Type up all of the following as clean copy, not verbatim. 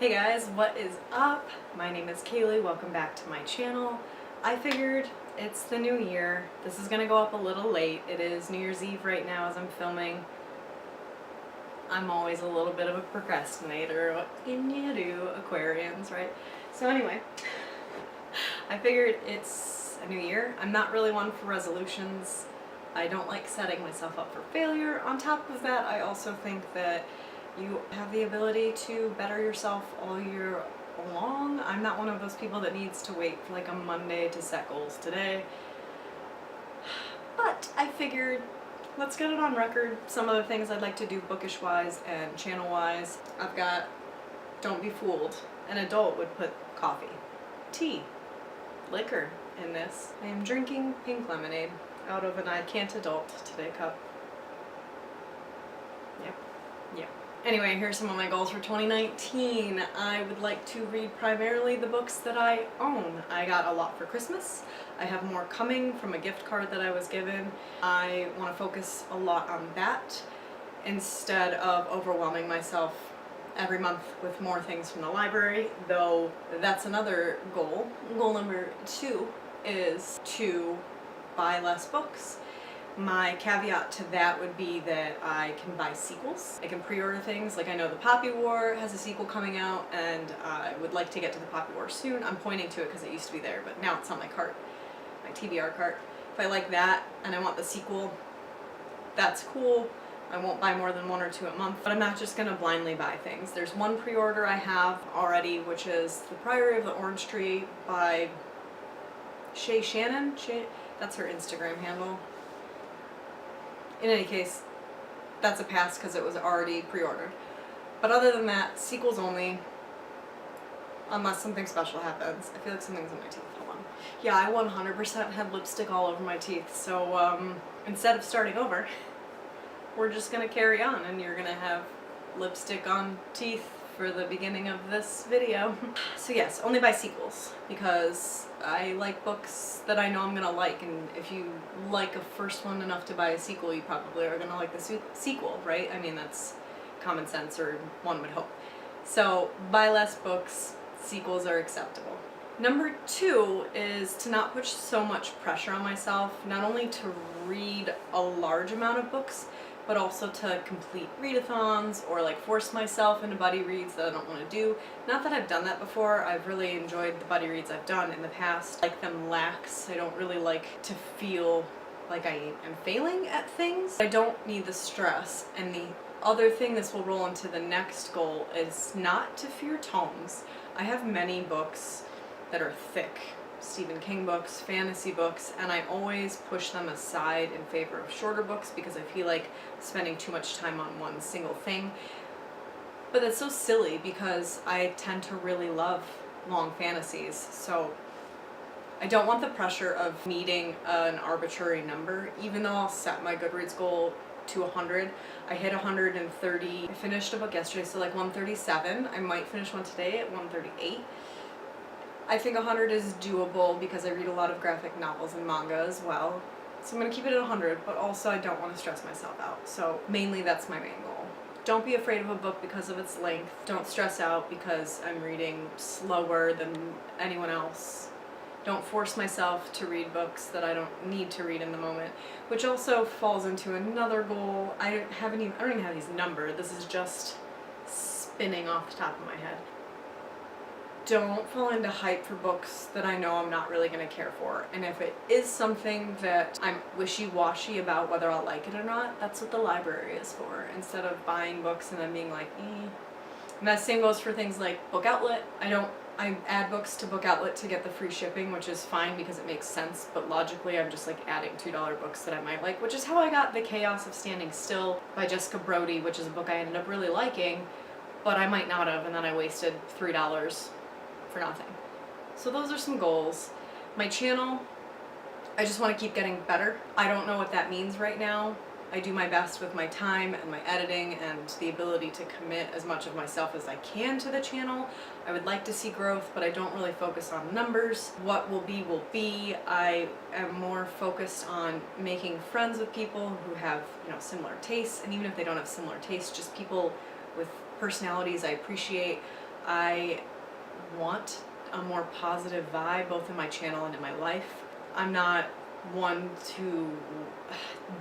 Hey guys, what is up? My name is Kaylee, welcome back to my channel. I figured it's the new year. This is gonna go up a little late. It is New Year's Eve right now as I'm filming. I'm always a little bit of a procrastinator. What can you do, Aquarians, right? So anyway, I figured it's a new year. I'm not really one for resolutions. I don't like setting myself up for failure. On top of that, I also think that you have the ability to better yourself all year long. I'm not one of those people that needs to wait for like a Monday to set goals today. But I figured, let's get it on record. Some of the things I'd like to do bookish-wise and channel-wise. I've got Don't Be Fooled. An adult would put coffee, tea, liquor in this. I am drinking pink lemonade out of an I Can't Adult Today cup. Yep. Anyway, here's some of my goals for 2019. I would like to read primarily the books that I own. I got a lot for Christmas. I have more coming from a gift card that I was given. I want to focus a lot on that instead of overwhelming myself every month with more things from the library, though that's another goal. Goal number 2 is to buy less books. My caveat to that would be that I can buy sequels. I can pre-order things, like I know The Poppy War has a sequel coming out and I would like to get to The Poppy War soon. I'm pointing to it because it used to be there, but now it's on my cart, my TBR cart. If I like that and I want the sequel, that's cool. I won't buy more than 1 or 2 a month, but I'm not just gonna blindly buy things. There's one pre-order I have already, which is The Priory of the Orange Tree by Shay Shannon. That's her Instagram handle. In any case, that's a pass because it was already pre-ordered. But other than that, sequels only, unless something special happens. I feel like something's in my teeth. Hold on. Yeah, I 100% had lipstick all over my teeth, so instead of starting over, we're just gonna carry on and you're gonna have lipstick on teeth for the beginning of this video. So yes, only buy sequels because I like books that I know I'm gonna like, and if you like a first one enough to buy a sequel, you probably are gonna like the sequel, right? I mean, that's common sense, or one would hope. So buy less books, sequels are acceptable. Number 2 is to not put so much pressure on myself, not only to read a large amount of books, but also to complete readathons or like force myself into buddy reads that I don't want to do. Not that I've done that before. I've really enjoyed the buddy reads I've done in the past. I like them lax. I don't really like to feel like I am failing at things. I don't need the stress. And the other thing, this will roll into the next goal, is not to fear tomes. I have many books that are thick. Stephen King books, fantasy books, and I always push them aside in favor of shorter books because I feel like spending too much time on one single thing. But that's so silly because I tend to really love long fantasies, so I don't want the pressure of meeting an arbitrary number, even though I'll set my Goodreads goal to 100. I hit 130. I finished a book yesterday, so like 137. I might finish one today at 138. I think 100 is doable because I read a lot of graphic novels and manga as well. So I'm going to keep it at 100, but also I don't want to stress myself out. So mainly that's my main goal. Don't be afraid of a book because of its length. Don't stress out because I'm reading slower than anyone else. Don't force myself to read books that I don't need to read in the moment, which also falls into another goal. I don't even have these numbered. This is just spinning off the top of my head. Don't fall into hype for books that I know I'm not really going to care for. And if it is something that I'm wishy-washy about whether I'll like it or not, that's what the library is for, instead of buying books and then being like, eh. And that same goes for things like Book Outlet. I add books to Book Outlet to get the free shipping, which is fine because it makes sense, but logically I'm just like adding $2 books that I might like, which is how I got The Chaos of Standing Still by Jessica Brody, which is a book I ended up really liking, but I might not have, and then I wasted $3 for nothing. So those are some goals. My channel, I just want to keep getting better. I don't know what that means right now. I do my best with my time and my editing and the ability to commit as much of myself as I can to the channel. I would like to see growth, but I don't really focus on numbers. What will be will be. I am more focused on making friends with people who have, similar tastes, and even if they don't have similar tastes, just people with personalities I appreciate. I want a more positive vibe both in my channel and in my life. I'm not one to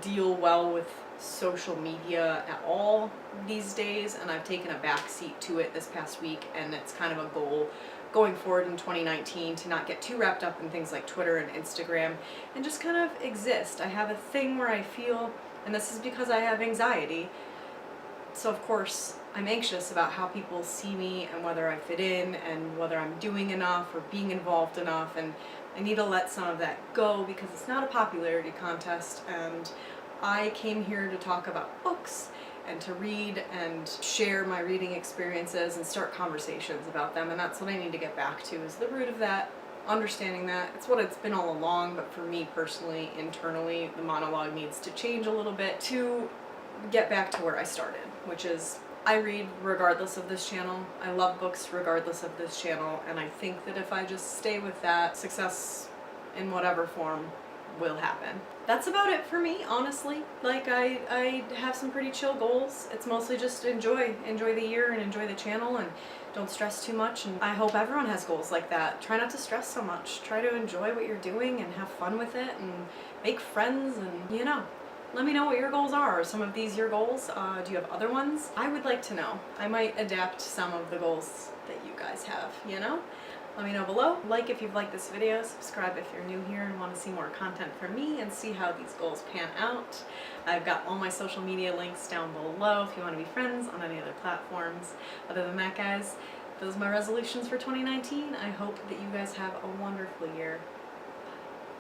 deal well with social media at all these days, and I've taken a back seat to it this past week, and it's kind of a goal going forward in 2019 to not get too wrapped up in things like Twitter and Instagram and just kind of exist. I have a thing where I feel, and this is because I have anxiety, so of course I'm anxious about how people see me and whether I fit in and whether I'm doing enough or being involved enough, and I need to let some of that go because it's not a popularity contest, and I came here to talk about books and to read and share my reading experiences and start conversations about them, and that's what I need to get back to, is the root of that, understanding that. It's what it's been all along, but for me personally, internally, the monologue needs to change a little bit to get back to where I started, which is I read regardless of this channel. I love books regardless of this channel, and I think that if I just stay with that, success in whatever form will happen. That's about it for me, honestly. Like, I have some pretty chill goals. It's mostly just enjoy the year and enjoy the channel and don't stress too much, and I hope everyone has goals like that. Try not to stress so much. Try to enjoy what you're doing and have fun with it and make friends, and you know. Let me know what your goals are. Are some of these your goals? Do you have other ones? I would like to know. I might adapt some of the goals that you guys have, you know? Let me know below. Like if you've liked this video, subscribe if you're new here and want to see more content from me and see how these goals pan out. I've got all my social media links down below if you want to be friends on any other platforms. Other than that, guys, those are my resolutions for 2019. I hope that you guys have a wonderful year.